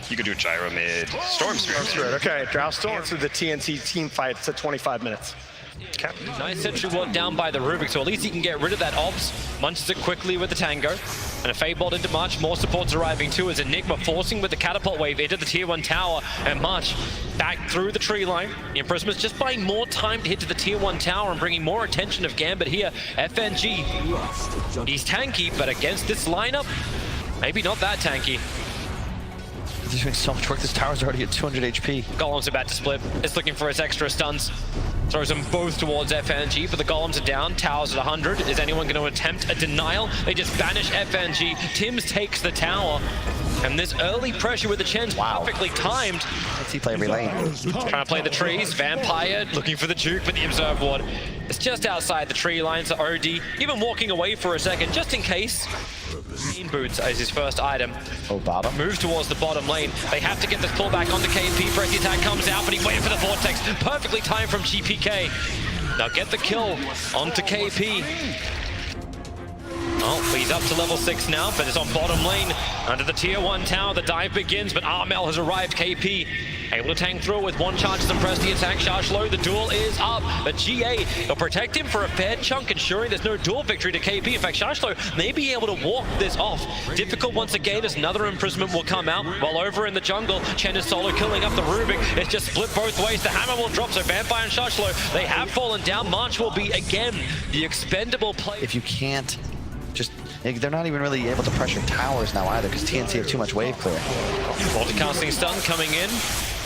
You could do Gyro mid, Storm Spirit. Okay, Drow Storm through the TNC team fight. It's at 25 minutes. Okay. Nice sentry ward down by the Rubik, so at least he can get rid of that Ops. Munches it quickly with the Tango. And a Fadebolt into March. More supports arriving too as Enigma forcing with the Catapult Wave into the Tier 1 tower. And March back through the tree line. The Imprisonment's just buying more time to hit to the Tier 1 tower and bringing more attention of Gambit here. FNG, he's tanky, but against this lineup, maybe not that tanky. They're doing so much work. This tower's already at 200 HP. Golem's about to split. It's looking for its extra stuns. Throws them both towards FNG, but the Golems are down. Towers at 100. Is anyone going to attempt a denial? They just banish FNG. Tims takes the tower. And this early pressure with the Chens perfectly timed. Let's see play every lane. Trying to play the trees. Vampire looking for the juke, but the Observe Ward is just outside the tree line. So OD even walking away for a second, just in case. Green Boots as his first item. Oh, bottom. Moves towards the bottom lane. They have to get this pullback onto KP. Breath attack comes out, but he waited for the Vortex. Perfectly timed from GPK. Now get the kill onto KP. Oh, he's up to level 6 now, but it's on bottom lane. Under the Tier 1 tower, the dive begins, but Armel has arrived. KP able to tank through with one charge and press the attack. Charge low, the duel is up, but GA will protect him for a fair chunk, ensuring there's no duel victory to KP. In fact, Chargelo may be able to walk this off. Difficult once again as another imprisonment will come out, while over in the jungle, Chen is solo killing up the Rubik. It's just split both ways. The hammer will drop, so Vampire and Chargelo, they have fallen down. March will be, again, the expendable play. If you can't just, they're not even really able to pressure towers now either because TNC have too much wave clear. Multicasting stun coming in.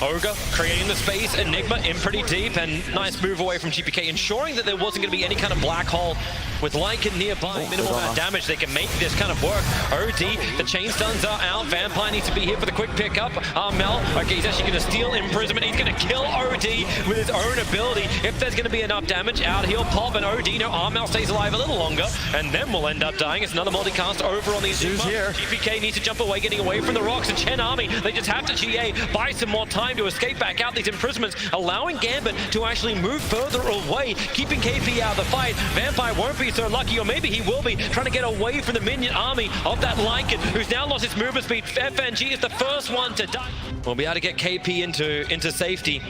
Ogre creating the space, Enigma in pretty deep, and nice move away from GPK, ensuring that there wasn't going to be any kind of black hole with Lycan nearby. Minimal amount of damage, they can make this kind of work. OD, the chain stuns are out. Vampire needs to be here for the quick pickup. Armel, okay, he's actually going to steal Imprisonment. He's going to kill OD with his own ability. If there's going to be enough damage, out he'll pop, and OD, no, Armel stays alive a little longer, and then we'll end up dying. It's another multicast over on the Zeus here. GPK needs to jump away, getting away from the rocks, and Chen Army, they just have to GA, buy some more time to escape back out these imprisonments, allowing Gambit to actually move further away, keeping KP out of the fight. Vampire won't be so lucky, or maybe he will be, trying to get away from the minion army of that Lycan, who's now lost his movement speed. FNG is the first one to die. We'll be able to get KP into safety.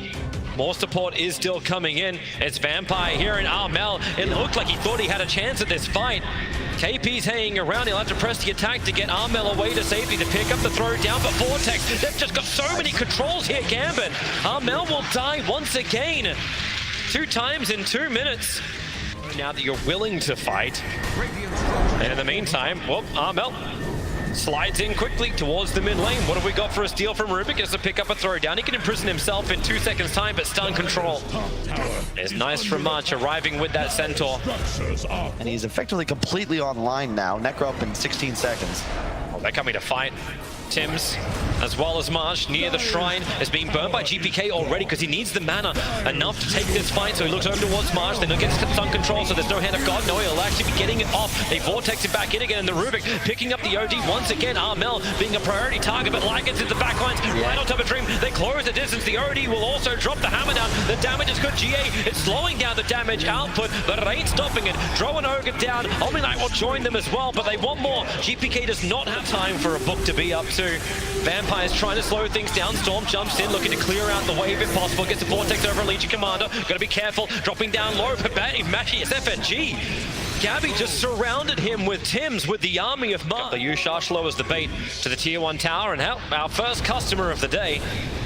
More support is still coming in. It's Vampire here in Armel. It looked like he thought he had a chance at this fight. KP's hanging around. He'll have to press the attack to get Armel away to safety to pick up the throw down. But Vortex, they've just got so many controls here, Gambit. Armel will die once again. 2 times in 2 minutes. Now that you're willing to fight. And in the meantime, well, Armel slides in quickly towards the mid lane. What have we got for a steal from Rubik? Gets to pick up a throw down. He can imprison himself in 2 seconds time, but stun control is nice from March, arriving with that Centaur. And he's effectively completely online now. Necro up in 16 seconds. Oh, they're coming to fight. Tims, as well as Marsh, near the shrine, is being burned by GPK already because he needs the mana enough to take this fight, so he looks over towards Marsh. They don't get stun control, so there's no hand of God. No, he'll actually be getting it off. They vortex it back in again, and the Rubik picking up the OD once again. Armel being a priority target, but Lycan's in the backlines, right on top of Dream. They close the distance. The OD will also drop the hammer down. The damage is good. GA, it's slowing down the damage output, but it ain't stopping it. Throw an Ogre down. Omni-Knight will join them as well, but they want more. GPK does not have time for a book to be up to. Vampire's trying to slow things down. Storm jumps in, looking to clear out the wave if possible. Gets the Vortex over a Legion Commander. Gotta be careful. Dropping down low. But Mashi is FNG. Gabby just surrounded him with Tims, with the army of Mars. They use Chargelo as the bait to the Tier 1 tower, and help our first customer of the day.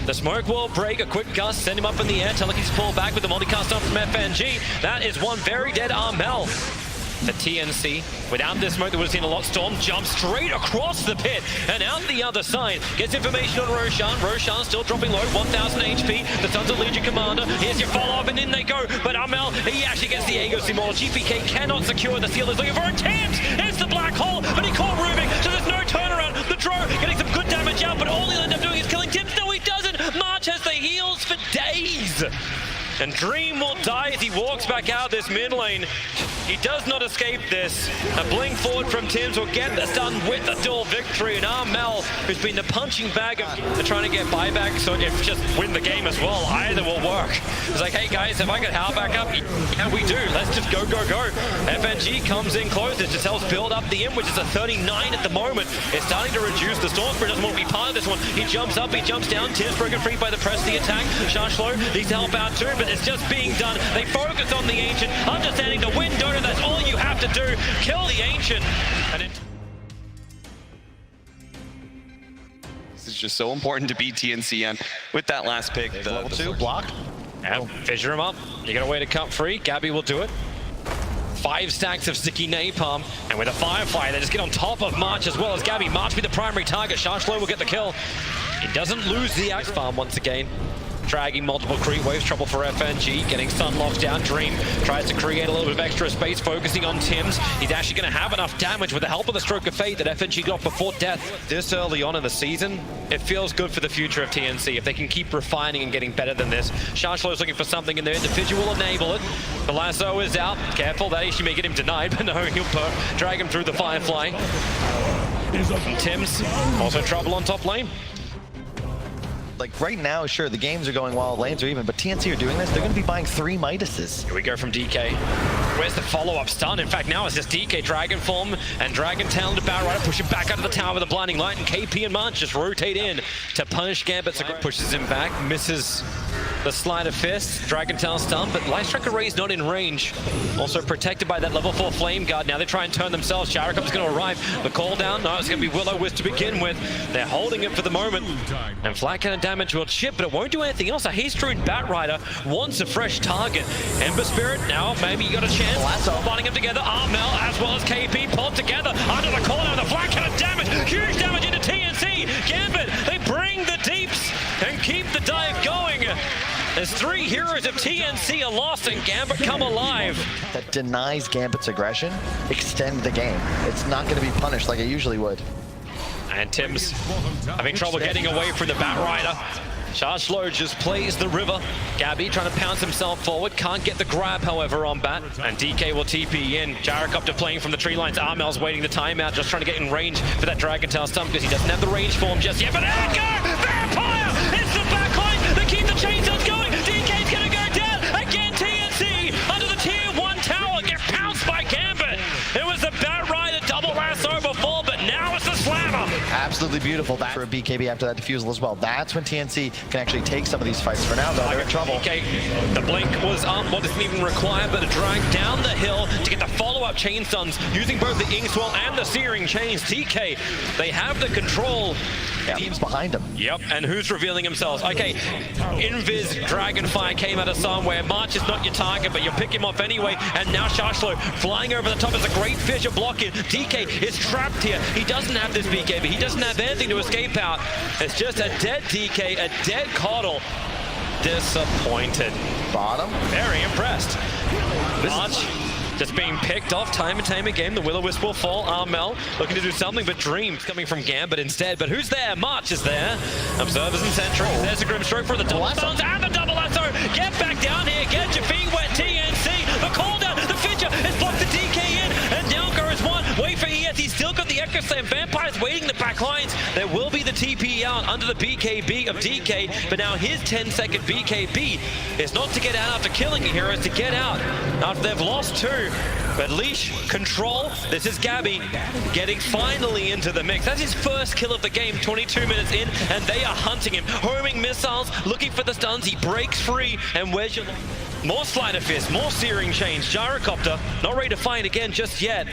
The smoke will break, a quick gust, send him up in the air. Telekinesis pull back with the multicast up from FNG. That is one very dead Armel. The TNC, without this smoke, they would have seen a lot. Storm jumps straight across the pit and out the other side. Gets information on Roshan. Roshan still dropping low, 1000 HP. The Sons of Legion Commander. Here's your follow-up, and in they go. But Armel, he actually gets the Aegis Immortal. GPK cannot secure the seal. He's looking for a Tims. It's the black hole, but he caught Rubik, so there's no turnaround. The Drow getting some good damage out, but all he'll end up doing is killing Tims. No, he doesn't. March has the heals for days. And Dream will die as he walks back out this mid lane. He does not escape this. A blink forward from Tims will get this done with the dual victory. And Armel, who's been the punching bag of trying to get buyback, so if just win the game as well, either will work. It's like, hey guys, if I get Hal back up, yeah, we do. Let's just go, go, go. FNG comes in close. It just helps build up the which is a 39 at the moment. It's starting to reduce. The Stormspirit doesn't want to be part of this one. He jumps up, he jumps down. Tims broken free by the press, the attack. Shashlo needs to help out too, but it's just being done. They focus on the Ancient, understanding to win Dota. That's all you have to do. Kill the Ancient. And This is just so important to beat TNC on with that last pick. The level 2 block. and fissure him up. You got a way to cut free. Gabby will do it. 5 stacks of sticky napalm, and with a Firefly, they just get on top of March as well as Gabby. March be the primary target. Shashlo will get the kill. He doesn't lose the Axe Farm once again. Dragging multiple creep waves, trouble for FNG, getting stun locked down. Dream tries to create a little bit of extra space, focusing on Tims. He's actually going to have enough damage with the help of the Stroke of Fate that FNG got before death. This early on in the season, it feels good for the future of TNC if they can keep refining and getting better than this. Shashlo's looking for something in there. The Fidget will enable it. The lasso is out. Careful, that actually may get him denied, but no, he'll drag him through the Firefly. And Tims, also trouble on top lane. Like right now, sure, the games are going well, lanes are even, but TNC are doing this, they're going to be buying 3 Midases. Here we go from DK. Where's the follow-up stun? In fact, now it's just DK, Dragon Form, and Dragon Talon to Battle Rider, pushing back out of the tower with a blinding light, and KP and March just rotate in to punish Gambit. Pushes him back, misses the Sleight of Fist, Dragon Talon stun, but Light Striker Ray's not in range. Also protected by that level 4 Flame Guard. Now they try and turn themselves. Jarekop's going to arrive. The call down, no, it's going to be Will-O-Wisp to begin with. They're holding it for the moment. And Flat Cannon damage will chip, but it won't do anything else. A haste-runed Bat Rider wants a fresh target. Ember Spirit, now maybe you got a chance. Bonding them together. Armel as well as KP pulled together under the call down. The Flat Cannon damage, huge damage into TNC. Gambit, they bring the deeps and keep the dive going. As 3 heroes of TNC are lost and Gambit come alive. That denies Gambit's aggression, extend the game. It's not going to be punished like it usually would. And Tims having trouble getting away from the Bat Rider. Shashlo just plays the river. Gabby trying to pounce himself forward. Can't get the grab, however, on Bat. And DK will TP in. Jarekopter playing from the tree lines. Armel's waiting the timeout, just trying to get in range for that Dragon Tail stun because he doesn't have the range for him just yet. But there we go! Vampire! It's the backline! They keep the chainsaws going! DK's gonna go down! Again, TNC under the tier 1 tower get pounced by Gambit. It was the Bat Rider double lasso before, but now it's the Slammer. Absolutely beautiful. That for a BKB after that defusal as well. That's when TNC can actually take some of these fights. For now, though, they're in trouble. Okay, the blink was up. What doesn't even require but a drag down the hill to get the follow-up chain stuns using both the Inkswell and the Searing Chains. TK, they have the control. Teams behind him. Yep, and who's revealing themselves? Okay, Invis Dragonfire came out of somewhere. March is not your target, but you pick him off anyway. And now Shashlo flying over the top as a great fissure block in. DK is trapped here. He doesn't have this BKB. He doesn't have anything to escape out. It's just a dead DK, a dead Coddle. Disappointed. Bottom. Very impressed. March just being picked off time and time again. The Will-O-Wisp will fall. Armel looking to do something, but Dream's coming from Gambit instead. But who's there? March is there. Observers and sentries. There's a Grim Stroke for the double stuns and the double lasso. Get back down here. Get your feet wet, TNC. The call down. The Fidget has blocked the DK in. And down goes one. Wait for ES. He's still got the Echo Slam. Vampire's waiting in the back lines. There will be the TP out under the BKB of DK. But now his 10-second BKB is not to get out after killing a hero. It's to get out after they've lost 2. But Leash, control, this is Gabby getting finally into the mix. That's his first kill of the game, 22 minutes in, and they are hunting him. Homing missiles, looking for the stuns, he breaks free, and where's your... More Sleight of Fist, more Searing Chains, Jarekopter, not ready to fight again just yet.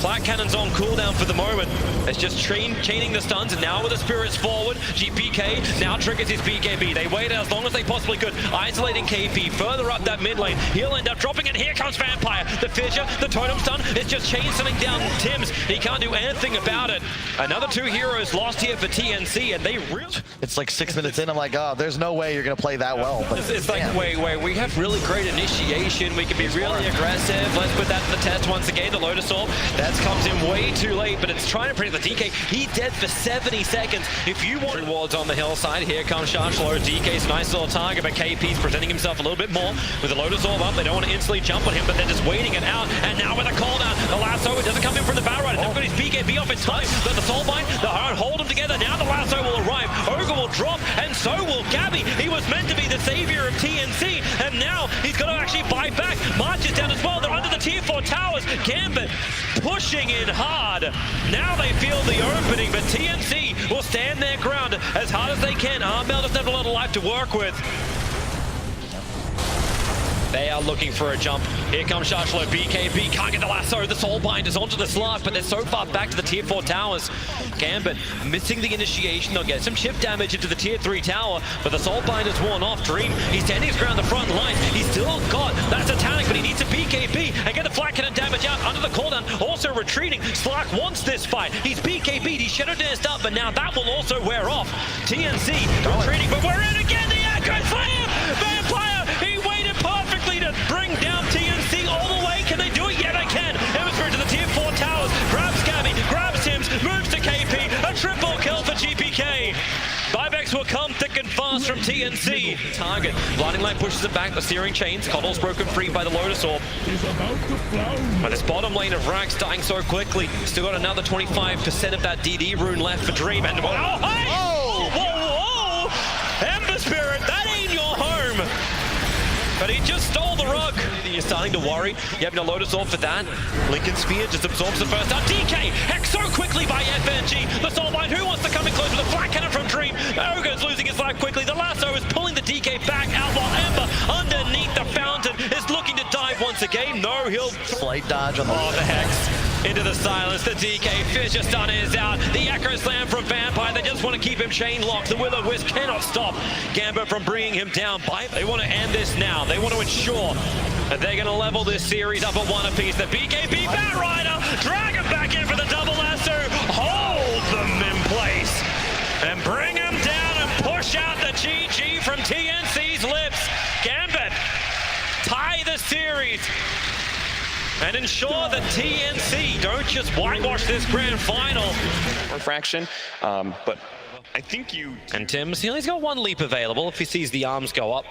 Flat Cannon's on cooldown for the moment. It's just chaining the stuns, and now with the spirits forward, GPK now triggers his BKB. They waited as long as they possibly could, isolating KP further up that mid lane. He'll end up dropping it. Here comes Vampire. The Fissure, the Totem Stun, it's just chain stunning down Tims. He can't do anything about it. Another 2 heroes lost here for TNC, and they really... It's like 6 minutes in, I'm like, oh, there's no way you're going to play that well. But it's like, wait, we have really great initiation. We can be really aggressive. Let's put that to the test once again. The Lotus Orb, that's Res comes in way too late, but it's trying to protect the DK. He's dead for 70 seconds. If you want wards on the hillside, here comes Shashlo. DK's a nice little target, but KP's presenting himself a little bit more with the Lotus Orb up. They don't want to instantly jump on him, but they're just waiting it out. And now with a call down, the lasso, it doesn't come in from the Battle Rider. They've got his BKB off in time, but the Soulbind, the hold them together. Now the lasso will arrive. Ogre will drop, and so will Gabby. He was meant to be the savior of TNC, and now he's got to actually buy back. March is down as well. They're under the tier 4 towers. Gambit pushing in hard. Now they feel the opening, but TNC will stand their ground as hard as they can. Armel doesn't have a lot of life to work with. They are looking for a jump. Here comes Shashlo. BKB can't get the lasso. The Soulbind is onto the Slark, but they're so far back to the tier 4 towers. Gambit missing the initiation. They'll get some chip damage into the tier 3 tower, but the Soulbind is worn off. Dream, he's standing his ground the front line. He's still got that satanic, but he needs a BKB and get the flat cannon damage out under the cooldown. Also retreating. Slark wants this fight. He's BKB'd. He's shadow danced up, but now that will also wear off. TNC retreating, but we're in again. The Echo Slam! Vampire! He waited perfectly to bring down TNC all the way. Can they do it? Yeah, they can. Hemisphere to the tier 4 towers. Grabs Gabby, grabs Sims, moves to KP. A triple kill for GPK. Buybacks will come thick and fast from TNC. Target. Blinding Light pushes it back. The Searing Chains. Coddle's broken free by the Lotus Orb. But this bottom lane of Rax dying so quickly. Still got another 25% of that DD rune left for Dream. And oh, hey! Whoa, whoa, whoa! Ember Spirit, that ain't your home. But he just stole the rug. You're starting to worry. You have no Lotus Orb for that. Lincoln Spear just absorbs the first down. DK hacked so quickly by FNG. The Soulbind, who wants to come in close with a flat cannon from Dream? Ogre's losing his life quickly. The lasso is pulling the DK back out while Ember underneath the fountain is looking to dive once again. No, he'll Slight dodge on the the Hex. Into the silence, the DK Fisher stun is out. The Echo Slam from Vampire, they just want to keep him chain locked. The Will-O-Wisp cannot stop Gambit from bringing him down. They want to end this now. They want to ensure that they're going to level this series up at 1 apiece. The BKB Bat Rider, drag him back in for the double lasso, hold them in place, and bring him down and push out the GG from TNC's lips. Gambit tie the series and ensure that TNC don't just whitewash this grand final. Refraction, but I think you... And Tim's, he's got 1 leap available if he sees the arms go up.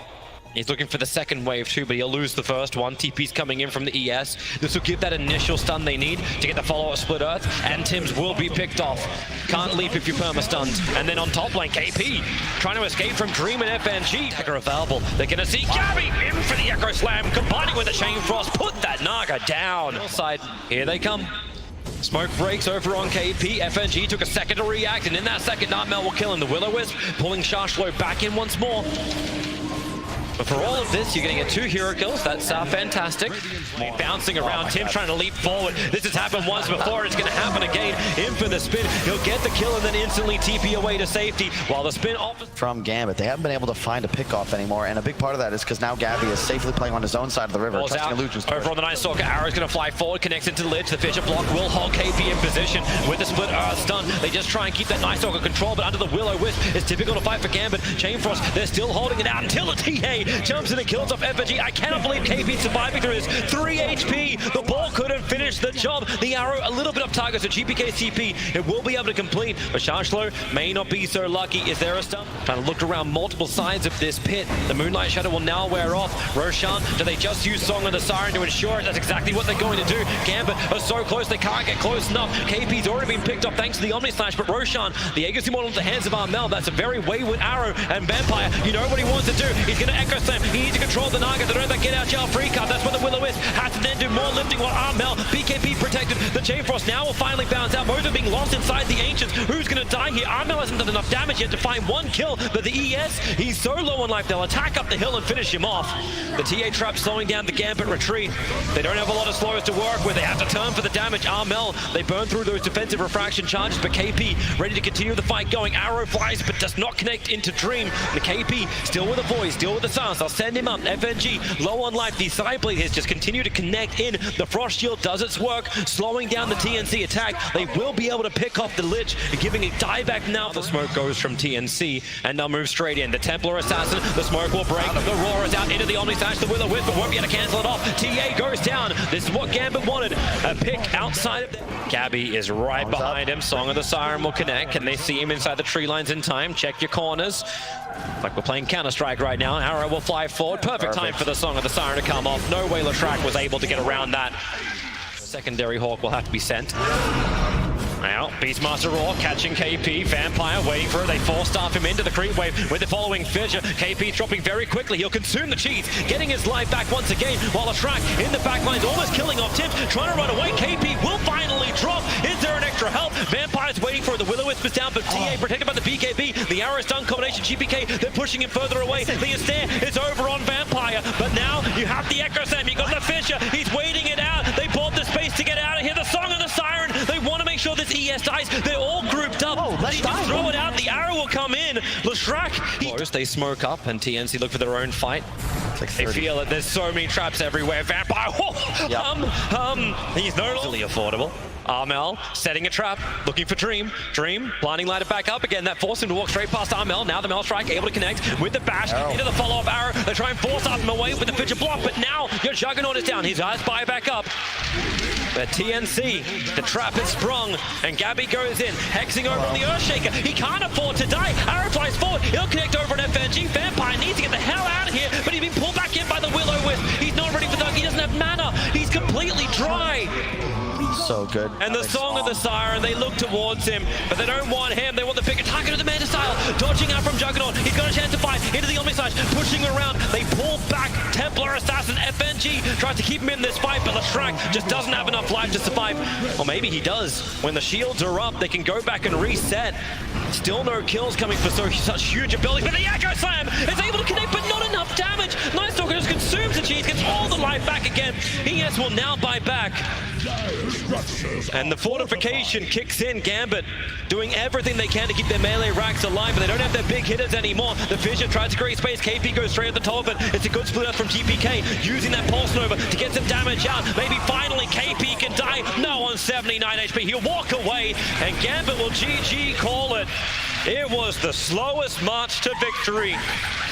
He's looking for the second wave too, but he'll lose the first one. TP's coming in from the ES. This will give that initial stun they need to get the follow-up Split Earth, and Tim's will be picked off. Can't leap if you're perma-stunned. And then on top lane, KP trying to escape from Dream and FNG. Are available. They're going to see Gabby in for the Echo Slam, combining with the Chain Frost. Put that Naga down. Side, here they come. Smoke breaks over on KP. FNG took a second to react, and in that second, Nightmare will kill him. The Will-O-Wisp pulling Shashlo back in once more. But for all of this, you're going to get 2 hero kills. That's fantastic. Bouncing around, Tim trying to leap forward. This has happened once before. It's going to happen again. In for the spin. He'll get the kill and then instantly TP away to safety. While the spin off from Gambit, they haven't been able to find a pickoff anymore, and a big part of that is because now Gabby is safely playing on his own side of the river, testing illusions. Over on the Night Stalker, Arrow's going to fly forward, connects into the ledge. The Fisher block will hold KP in position with the Split Earth stun. They just try and keep that Night Stalker control, but under the Will-O-Wisp, it's difficult to fight for Gambit. Chain Frost, they're still holding it out until the TA jumps in and kills off FNG. I cannot believe KP surviving through his 3 HP. The ball couldn't finish the job. The Arrow a little bit off target, so GPK CP, it will be able to complete, but Shashlo may not be so lucky. Is there a stun? Trying to look around multiple sides of this pit. The Moonlight Shadow will now wear off. Roshan, do they just use Song of the Siren to ensure it? That's exactly what they're going to do. Gambit are so close, they can't get close enough. KP's already been picked up thanks to the Omni Slash, but Roshan, the Aegis model at the hands of Armel, that's a very wayward Arrow, and Vampire, you know what he wants to do. He's going to Echo Slam. He needs to control the Naga. They don't have that get out jail free card. That's what the Will-O-Wisp has to then do more lifting while Armel, BKB protected. The Chain Frost now will finally bounce out. Both are being lost inside the Ancients. Who's going to die here? Armel hasn't done enough damage yet to find 1 kill, but the ES, he's so low on life, they'll attack up the hill and finish him off. The TA trap slowing down the Gambit retreat. They don't have a lot of slows to work with. They have to turn for the damage. Armel, they burn through those defensive refraction charges, but KP ready to continue the fight going. Arrow flies, but does not connect into Dream. The KP still with the voice, still with the stance. They'll send him up. FNG low on life. The Cyblade has just continued to connect in. The Frost Shield does its work, slowing down the TNC attack. They will be able to pick off the Lich, giving a dieback now. The smoke goes from TNC, and they'll move straight in. The Templar Assassin, the smoke will break. The Roar is out into the Omni-Sash. The Will-O-Wisp, but won't be able to cancel it off. TA goes down. This is what Gambit wanted. A pick outside of the... Gabby is right behind him. Song of the Siren will connect. Can they see him inside the tree lines in time? Check your corners. Like we're playing Counter-Strike right now. Arrow will fly forward. Perfect time for the Song of the Siren to come off. No way Leshrac was able to get around that. The secondary Hawk will have to be sent. Now, Beastmaster Roar catching KP. Vampire waiting for it. They force-staff him into the creep wave with the following fissure. KP dropping very quickly. He'll consume the cheese, getting his life back once again, while Leshrac in the back lines almost killing off Tims, trying to run away. KP will finally drop. Is there an extra help? Vampire's waiting for it. The Will-O-Wisp is down, but TA protected by the BKB. The arrow stun combination. GPK, they're pushing him further away. The Astaire is over on Vampire, but now you have the Echo Slam. You got the fissure. He's waiting it out. They bought the space to get out of here. The Song of the Siren. They want to make sure this ES dies. They're all grouped up. They just throw it out. The arrow will come in. Leshrac, they smoke up, and TNC look for their own fight. Like they feel that there's so many traps everywhere. Vampire, he's no longer affordable. Armel setting a trap, looking for Dream. Dream blinding light it back up again. That forced him to walk straight past Armel. Now the Maelstrike able to connect with the bash into the follow-up arrow. They try and force him away with the Fidget block, but now your Juggernaut is down. His eyes buy back up. But TNC, the trap is sprung, and Gabby goes in, hexing over on the Earthshaker. He can't afford to die. Arrow flies forward. He'll connect over an FNG. Vampire needs to get the hell out of here, but he's been pulled back in by the Will-O-Wisp. He's not ready for Dunk. He doesn't have mana. He's completely dry. So good. And the Song of the Siren, they look towards him, but they don't want him. They want the pick. Target of the Manta style, dodging out from Juggernaut. He's got a chance to fight into the Omni-Sash, pushing around. They pull back. Templar Assassin, FNG tries to keep him in this fight, but Leshrac just doesn't have enough life to survive. Or maybe he does. When the shields are up, they can go back and reset. Still no kills coming for such huge ability, but the Echo Slam is able to connect, but not enough damage. Night Stalker just consumes the cheese, gets all the life back again. ES will now buy back. And the fortification kicks in. Gambit doing everything they can to keep their melee racks alive, but they don't have their big hitters anymore. The Fissure tries to create space. KP goes straight at the top of it. It's a good split up from GPK, using that Pulse Nova to get some damage out. Maybe finally KP can die. No, on 79 HP. He'll walk away, and Gambit will GG call it. It was the slowest march to victory,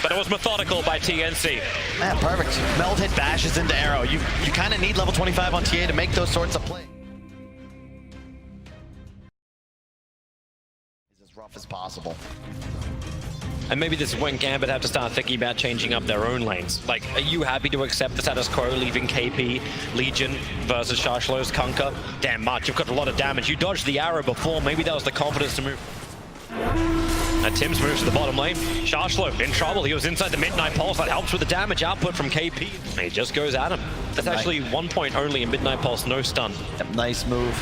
but it was methodical by TNC. Man, perfect. Meld hit bashes into Arrow. You kind of need level 25 on TA to make those sorts of plays. As rough as possible. And maybe this is when Gambit have to start thinking about changing up their own lanes. Like, are you happy to accept the status quo, leaving KP, Legion versus Sharshlo's Kunkka? Damn, March, you've got a lot of damage. You dodged the arrow before. Maybe that was the confidence to move. And Tims moves to the bottom lane. Sharshlo in trouble. He was inside the Midnight Pulse. That helps with the damage output from KP. And he just goes at him. That's actually 1 point only in Midnight Pulse, no stun. Yep, nice move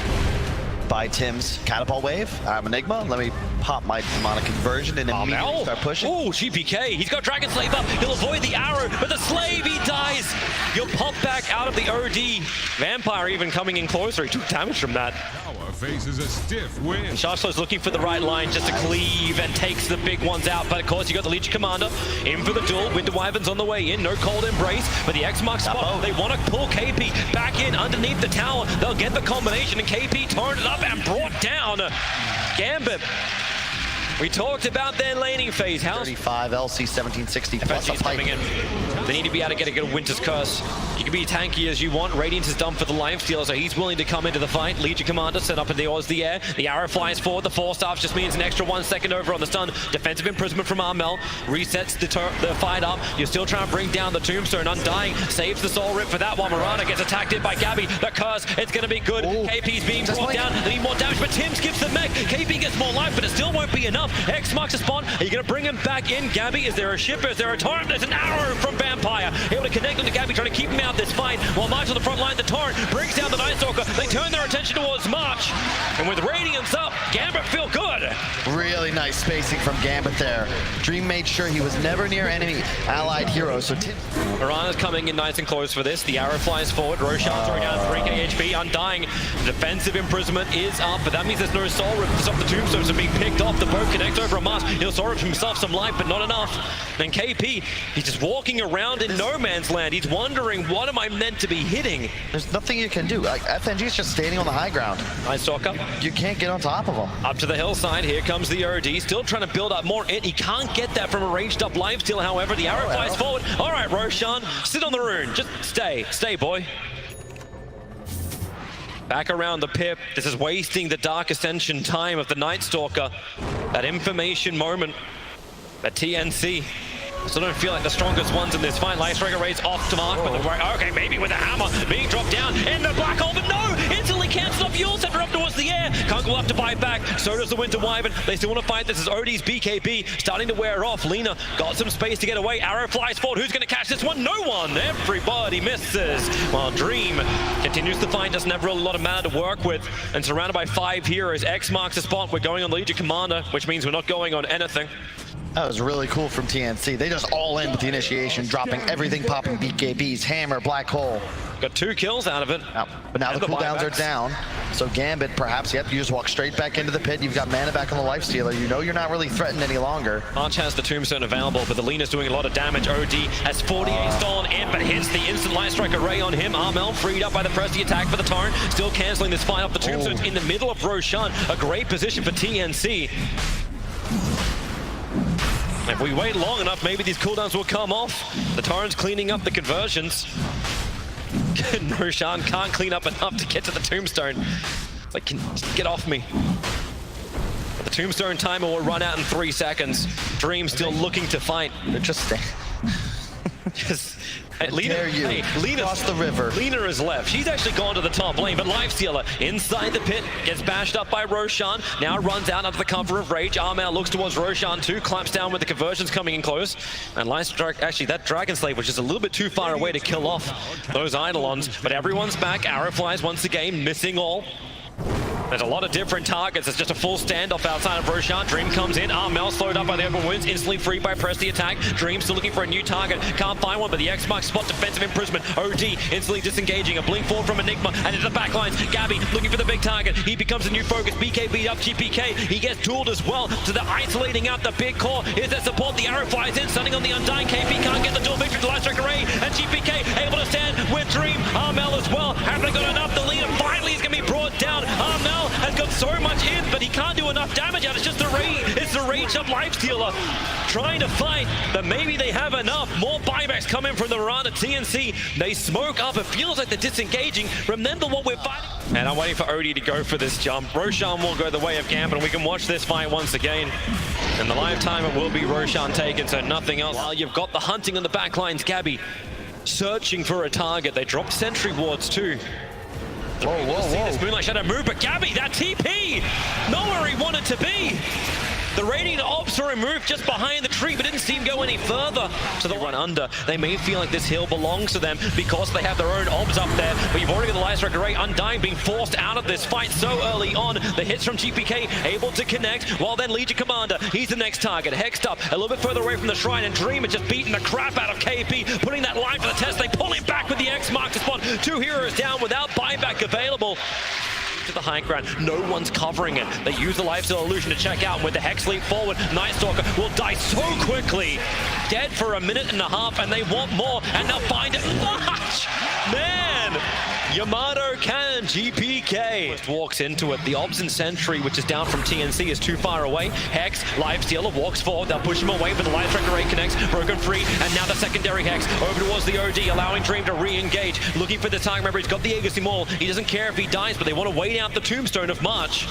by Tims. Catapult wave. I'm Enigma. Let me pop my demonic conversion and immediately start pushing. Oh, GPK. He's got Dragon Slave up. He'll avoid the arrow, but the Slave, he dies. He'll pop back out of the OD. Vampire even coming in closer. He took damage from that. Faces a stiff win. Sharshlo's looking for the right line just to cleave and takes the big ones out. But of course, you got the Legion Commander in for the duel. Winter Wyvern's on the way in. No cold embrace, but the X-Mark spot. They want to pull KP back in underneath the tower. They'll get the combination, and KP turned it up and brought down Gambit. We talked about their laning phase. 35 LC 1760 plus a pipe. Coming in. They need to be able to get a Winter's Curse. You can be tanky as you want. Radiance is done for the lifesteal, so he's willing to come into the fight. Legion Commander set up in the air. The arrow flies forward. The Force Staff just means an extra 1 second over on the stun. Defensive imprisonment from Armel. Resets the fight up. You're still trying to bring down the Tombstone. Undying saves the Soul Rip for that one. Marana gets attacked in by Gabby. The Curse, it's going to be good. Ooh. KP's being brought down. They need more damage, but Tim skips the mech. KP gets more life, but it still won't be enough. X marks a spawn. Are you going to bring him back in, Gabby? Is there a shipper? Is there a torrent? There's an arrow from Vampire. Able to connect onto Gabby, trying to keep him out this fight. While March on the front line, the torrent brings down the Night Stalker. They turn their attention towards March. And with Radiance up, Gambit feel good. Really nice spacing from Gambit there. Dream made sure he was never near enemy allied heroes. So Tim. Marana's coming in nice and close for this. The arrow flies forward. Roshan throwing down 3k HP. Undying. Defensive imprisonment is up, but that means there's no soul rip to stop the tombstones from being picked off. The boat connects over a mask. He'll soar himself some life, but not enough. And KP, he's just walking around in no man's land. He's wondering, what am I meant to be hitting? There's nothing you can do. Like, FNG's just standing on the high ground. Nice Stalker. You can't get on top of him. Up to the hillside, here comes the OD, still trying to build up more. He can't get that from a raged up lifesteal, however. The arrow flies forward. All right, Roshan, sit on the rune. Just stay, boy. Back around the pip. This is wasting the Dark Ascension time of the Night Stalker. That information moment. That TNC. So don't feel like the strongest ones in this fight. Light Striker Ray's off to mark, but okay, maybe with a hammer being dropped down in the black hole, but no! Instantly cancels off Fuel Center up towards the air. Kung will have to bite back. So does the Winter Wyvern. They still want to fight. This is OD's BKB starting to wear off. Lena got some space to get away. Arrow flies forward. Who's going to catch this one? No one! Everybody misses. While Dream continues to fight, doesn't have really a lot of mana to work with, and surrounded by 5 heroes. X marks the spot. We're going on Legion Commander, which means we're not going on anything. That was really cool from TNC. They just all in with the initiation, dropping everything, popping BKBs, hammer, black hole. Got 2 kills out of it. But now the cooldowns are down. So Gambit, perhaps, yep, you just walk straight back into the pit. You've got mana back on the lifestealer. You know you're not really threatened any longer. Arch has the Tombstone available, but the Lena's doing a lot of damage. OD has 48 stolen in, but hits the instant Light Strike array on him. Armel freed up by the press, the attack for the Torrent. Still canceling this fight off. The Tombstone's in the middle of Roshan. A great position for TNC. If we wait long enough, maybe these cooldowns will come off. The Torrent's cleaning up the conversions. Roshan can't clean up enough to get to the Tombstone. It's like, just get off me. But the Tombstone timer will run out in 3 seconds. Dream still looking to fight. They're just Lena, across the river. Lena is left. She's actually gone to the top lane, but Lifestealer inside the pit gets bashed up by Roshan. Now runs out under the cover of Rage. Armel looks towards Roshan too, clamps down with the conversions coming in close. And Light Strike, actually that Dragon Slave was just a little bit too far away to kill off those Eidolons. But everyone's back. Arrow flies once again, missing all. There's a lot of different targets. It's just a full standoff outside of Roshan. Dream comes in. Armel slowed up by the open wounds. Instantly freed by Press the attack. Dream still looking for a new target. Can't find one, but the X marks spot defensive imprisonment. OD instantly disengaging. A blink forward from Enigma and into the backlines. Gabby looking for the big target. He becomes a new focus. BK beat up GPK. He gets dueled as well to the isolating out the big core. Is there support? The arrow flies in, stunning on the Undying. KP can't get the duel victory. The Light Strike array and GPK able to stand with Dream. Armel as well. Have they got enough? The leader finally is going to be brought down. Armel has got so much in, but he can't do enough damage out. It's just the rage. It's the rage up Lifestealer trying to fight, but maybe they have enough. More buybacks coming from the Miranda TNC. They smoke up. It feels like they're disengaging. Remember what we're fighting. And I'm waiting for OD to go for this jump. Roshan will go the way of Gambit, and we can watch this fight once again. And the live timer will be Roshan taken, so nothing else. While you've got the hunting on the back lines, Gabby searching for a target. They dropped sentry wards too. Whoa. See this Moonlight Shadow move, but Gabby, that TP! Not where he wanted to be! The Radiant Ops were removed just behind the tree, but didn't seem to go any further. So they run under. They may feel like this hill belongs to them because they have their own Obs up there, but you've already got the Light Strike array. Undying being forced out of this fight so early on. The hits from GPK able to connect, while then Legion Commander, he's the next target. Hexed up a little bit further away from the shrine, and Dream is just beating the crap out of KP, putting that line for the test. They pull him back with the X mark to spot. 2 heroes down without buyback available. To the high ground, no one's covering it. They use the Lifesteal Illusion to check out, and with the Hex leap forward, Night Stalker will die so quickly. Dead for a minute and a half, and they want more, and they'll find it. Man! Yamato Cannon, GPK. Just walks into it. The Obs and Sentry, which is down from TNC, is too far away. Hex, Lifestealer walks forward. They'll push him away, but the Light Strike array connects. Broken free, and now the secondary Hex over towards the OD, allowing Dream to re-engage. Looking for the target. Remember, he's got the Aegis Maul. He doesn't care if he dies, but they want to wait out the Tombstone of March.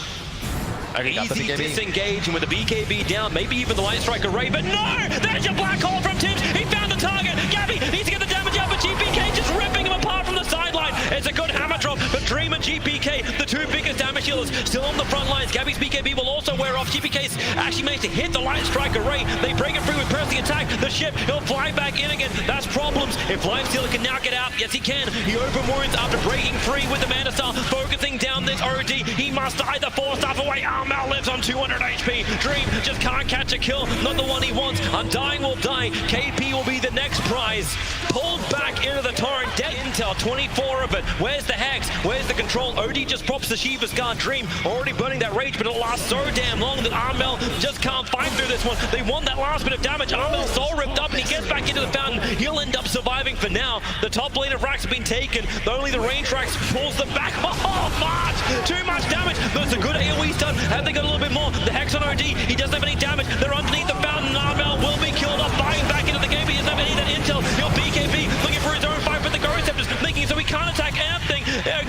Easy disengaging with the BKB down, maybe even the Light Strike array, but no! There's your black hole from Tims! He found the target! Gabby needs to get the damage out, but GPK just ripping him apart from the sideline. It's a good hammer drop, but Dream and GPK, the 2 biggest damage healers, still on the front lines. Gabby's BKB will also wear off. GPK's actually managed to hit the Light Strike array. They break it free with Press the attack. The ship, he'll fly back in again. That's problems. If Lifestealer can now get out, yes he can. He open wounds after breaking free with the Mana Star, focusing down this OD. He must either 4-staff away. Armel lives on 200 HP. Dream just can't catch a kill. Not the one he wants. Undying will die. KP will be the next prize. Pulled back into the Torrent. Dead intel, 24 of it. Where's the Hex? Where's the control? OD just props the Shiva's Guard Dream, already burning that rage, but it lasts so damn long that Armel just can't fight through this one. They want that last bit of damage. Armel's soul ripped up and he gets back into the fountain. He'll end up surviving for now. The top lane of Rax has been taken. Only the range Rax pulls them back. Oh, March! Too much damage. There's a good AoE stun. Have they got a little bit more? The Hex on OD. He doesn't have any damage. They're underneath the fountain. Armel will be killed off, buying back into the game. He doesn't have any of that intel. Your BKB looking for his own fight, but the Ghost Scepters making it so he can't attack anything.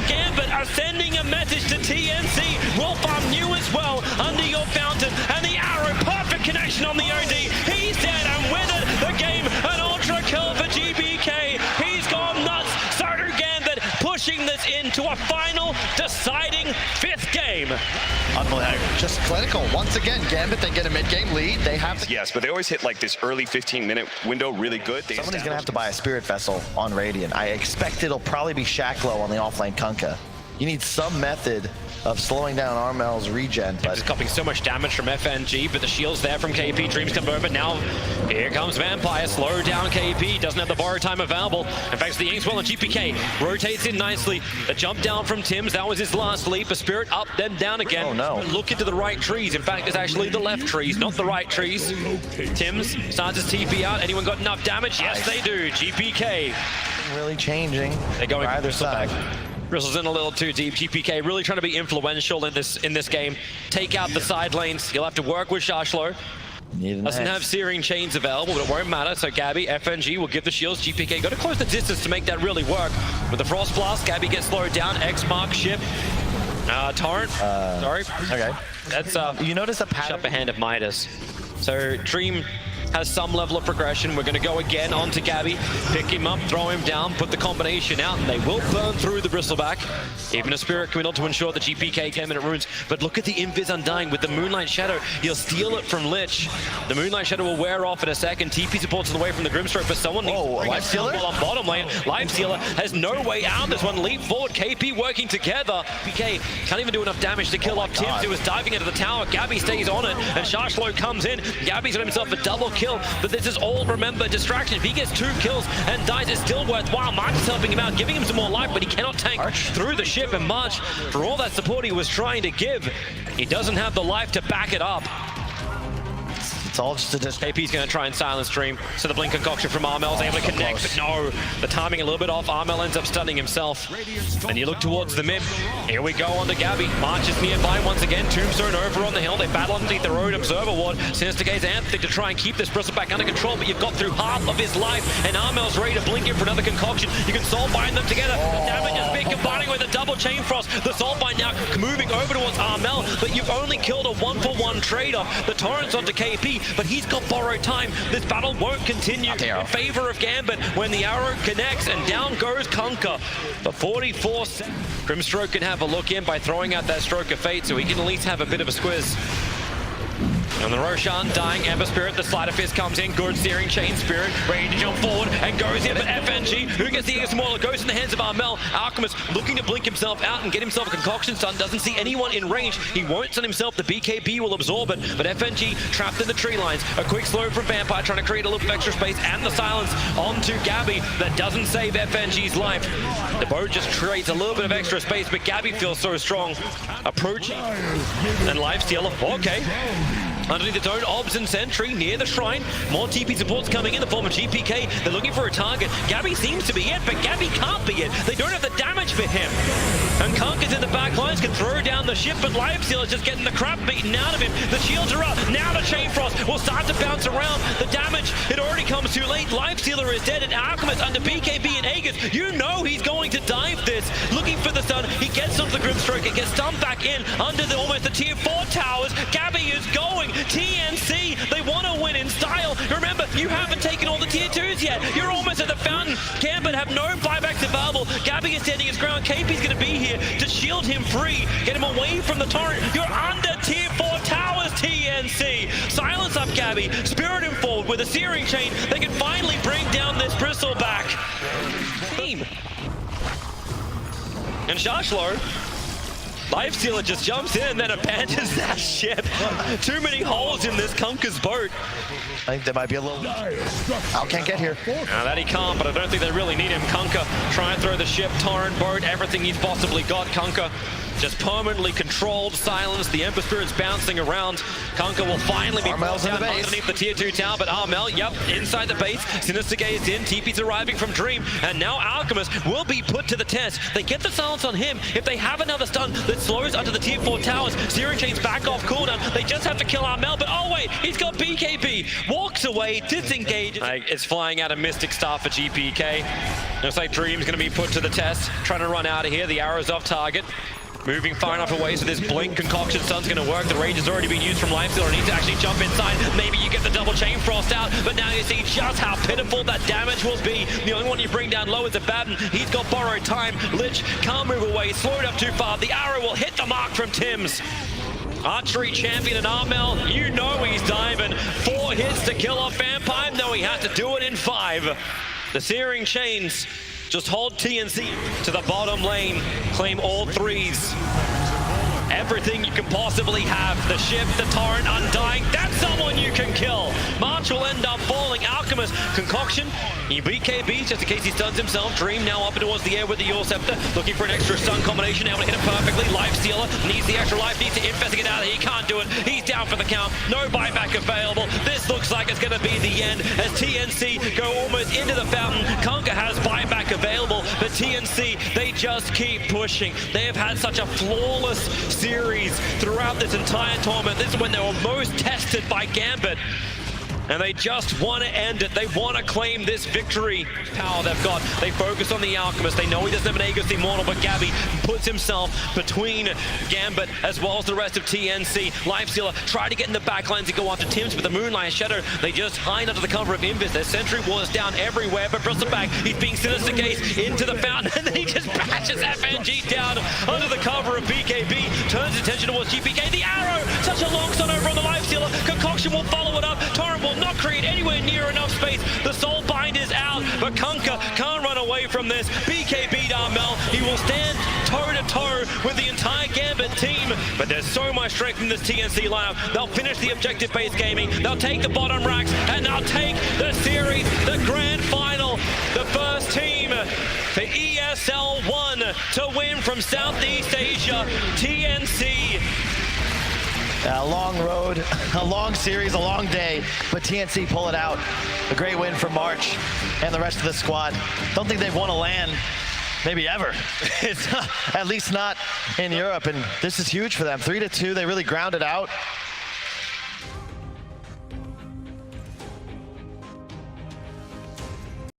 Gambit are sending a message to TNC. We'll farm you as well under your fountain. And the arrow, perfect connection on the OD. He's dead, and with it, the game, an ultra kill for GBK. He's gone nuts. So do Gambit, pushing this into a final deciding 5th game. Unbelievable. Just clinical. Once again, Gambit, they get a mid-game lead. They have to... Yes, but they always hit like this early 15-minute window really good. Somebody's going to have to buy a Spirit Vessel on Radiant. I expect it'll probably be Shacklow on the offlane Kunkka. You need some method of slowing down Armel's regen. But just copying so much damage from FNG, but the shield's there from KP. Dreams come over. Now here comes Vampire. Slow down KP. Doesn't have the borrow time available. In fact, the Inkswell and GPK rotates in nicely. A jump down from Tims. That was his last leap. A Spirit up, then down again. Oh no. Look into the right trees. In fact, it's actually the left trees, not the right trees. Tims starts his TP out. Anyone got enough damage? Yes, they do. GPK. Really changing. They're going either side. Bristles in a little too deep. GPK really trying to be influential in this game. Take out the side lanes. He'll have to work with Shashlo. Doesn't have Searing Chains available, but it won't matter. So Gabby, FNG will give the shields. GPK got to close the distance to make that really work. With the Frost Blast, Gabby gets slowed down. X mark ship. Torrent. Sorry. Okay. That's you notice a pattern. upper hand of Midas. So Dream has some level of progression. We're going to go again onto Gabby, pick him up, throw him down, put the combination out, and they will burn through the Bristleback. Even a Spirit Committal to ensure the GPK 10-minute runes. But look at the Invis Undying with the Moonlight Shadow. He'll steal it from Lich. The Moonlight Shadow will wear off in a second. TP supports on the way from the Grimstroke, but someone needs to bring a Stealer on bottom lane. Lifestealer has no way out of this one. Leap forward, KP working together. PK can't even do enough damage to kill off Tims, who was diving into the tower. Gabby stays on it, and Shashlo comes in. Gabby's got himself a double kill, but this is all, remember, distraction. If he gets 2 kills and dies, it's still worthwhile. March is helping him out, giving him some more life, but he cannot tank through the ship. And March, for all that support he was trying to give, he doesn't have the life to back it up. It's all just a KP's going to try and silence Dream. So the Blink Concoction from Armel's able to connect, but no. The timing a little bit off. Armel ends up stunning himself. And you look towards the mid. Here we go on to Gabby. March is nearby once again. Tombstone over on the hill. They battle underneath the road. Observer Ward. Sinister Gaze Anthony to try and keep this Bristleback under control, but you've got through half of his life, and Armel's ready to blink in for another concoction. You can soul bind them together. The damage is big, combining with a double chain frost. The soul bind now moving over towards Armel, but you've only killed a 1-for-1 trade-off. The torrents onto KP, but he's got borrowed time. This battle won't continue in favor of Gambit when the arrow connects, and down goes Kunkka for 44 seconds. Grimstroke can have a look in by throwing out that Stroke of Fate, so he can at least have a bit of a squiz. And the Roshan dying, Ember Spirit, the Slider Fist comes in, good Searing Chain Spirit, ready to jump forward and goes in, but FNG, who gets the Eager Smaller, goes in the hands of Armel. Alchemist looking to blink himself out and get himself a concoction stun, doesn't see anyone in range. He won't stun himself, the BKB will absorb it, but FNG trapped in the tree lines. A quick slow from Vampire, trying to create a little bit of extra space, and the silence onto Gabby that doesn't save FNG's life. The bow just creates a little bit of extra space, but Gabby feels so strong. Approaching, and Lifestealer, okay. Underneath the zone, Obs and Sentry near the shrine. More TP supports coming in the form of GPK. They're looking for a target. Gabby seems to be it, but Gabby can't be it. They don't have the damage for him. And Kunkka's in the back lines, can throw down the ship, but Lifestealer's just getting the crap beaten out of him. The shields are up. Now the Chain Frost will start to bounce around. The damage, it already comes too late. Lifestealer is dead, and Alchemist under BKB and Aegis. You know he's going to dive this. Looking for the stun. He gets off the Grimstroke. It gets stunned back in under almost the tier 4 towers. Gabby is going. TNC, they want to win in style. Remember, you haven't taken all the tier 2s yet. You're almost at the fountain. Gambit have no buybacks available. Gabby is standing his ground. KP's going to be here to shield him free, get him away from the torrent. You're under tier 4 towers, TNC. Silence up Gabby. Spirit him forward with a Searing Chain. They can finally bring down this Bristleback team. And Shashlo, Lifestealer just jumps in and then abandons that ship. Too many holes in this Kunkka's boat. I think there might be a little... Al can't get here. Now that he can't, but I don't think they really need him. Kunkka try and throw the ship, Torrent, boat, everything he's possibly got. Kunkka just permanently controlled, silenced. The Emperor Spirit's bouncing around. Kunkka will finally be brought down underneath the tier 2 tower, but Armel, yep, inside the base. Sinister Gaze in, TP's arriving from Dream, and now Alchemist will be put to the test. They get the silence on him. If they have another stun that slows under the tier 4 towers, Searing Chains back off cooldown. They just have to kill Armel, but oh wait, he's got BKB. Walks away, disengages. It's flying out a Mystic Star for GPK. Looks like Dream's gonna be put to the test, trying to run out of here. The arrow's off target. Moving far enough away so this Blink Concoction Stun's going to work. The Rage has already been used from Lifestealer. Needs to actually jump inside. Maybe you get the double Chain Frost out, but now you see just how pitiful that damage will be. The only one you bring down low is Abaddon. He's got borrowed time. Lich can't move away. Slowed up too far. The arrow will hit the mark from Tim's. Archery champion and Armel, you know he's diving. 4 hits to kill off Vampire. No, he has to do it in 5. The Searing Chains just hold TNC to the bottom lane, claim all 3s. Everything you can possibly have. The ship, the Torrent, Undying, that's someone you can kill. March will end up falling. Alchemist, Concoction, he BKB just in case he stuns himself. Dream now up towards the air with the Yule Scepter, looking for an extra stun combination, able to hit it perfectly. Lifestealer needs the extra life, needs to infest to get out of here. He can't do it. He's down for the count. No buyback available. This looks like it's going to be the end as TNC go almost into the fountain. Kunkka has buyback available, but TNC, they just keep pushing. They have had such a flawless series throughout this entire tournament. This is when they were most tested by Gambit. And they just want to end it. They want to claim this victory. Power they've got. They focus on the Alchemist. They know he doesn't have an Aegis Immortal, but Gabby puts himself between Gambit as well as the rest of TNC. Lifestealer try to get in the backlines and go after Tim's, but the Moonlight Shadow, they just hide under the cover of Invis. Their Sentry Wars down everywhere, but Bristleback, he's being Sinister Gaze into the fountain, and then he just bashes FNG down under the cover of BKB. Turns his attention towards GPK. The arrow! Such a long stun over on the Lifestealer. Concoction will follow it up. Torrent will not create anywhere near enough space. The Soul Bind is out, but Kunkka can't run away from this. BKB Armel, he will stand toe-to-toe with the entire Gambit team, but there's so much strength in this TNC lineup. They'll finish the objective-based gaming, they'll take the bottom racks, and they'll take the series, the grand final. The first team for ESL 1 to win from Southeast Asia, TNC. A long road, a long series, a long day, but TNC pull it out. A great win for March and the rest of the squad. Don't think they've won a LAN maybe ever. It's at least not in Europe, and this is huge for them. 3-2, they really grounded out.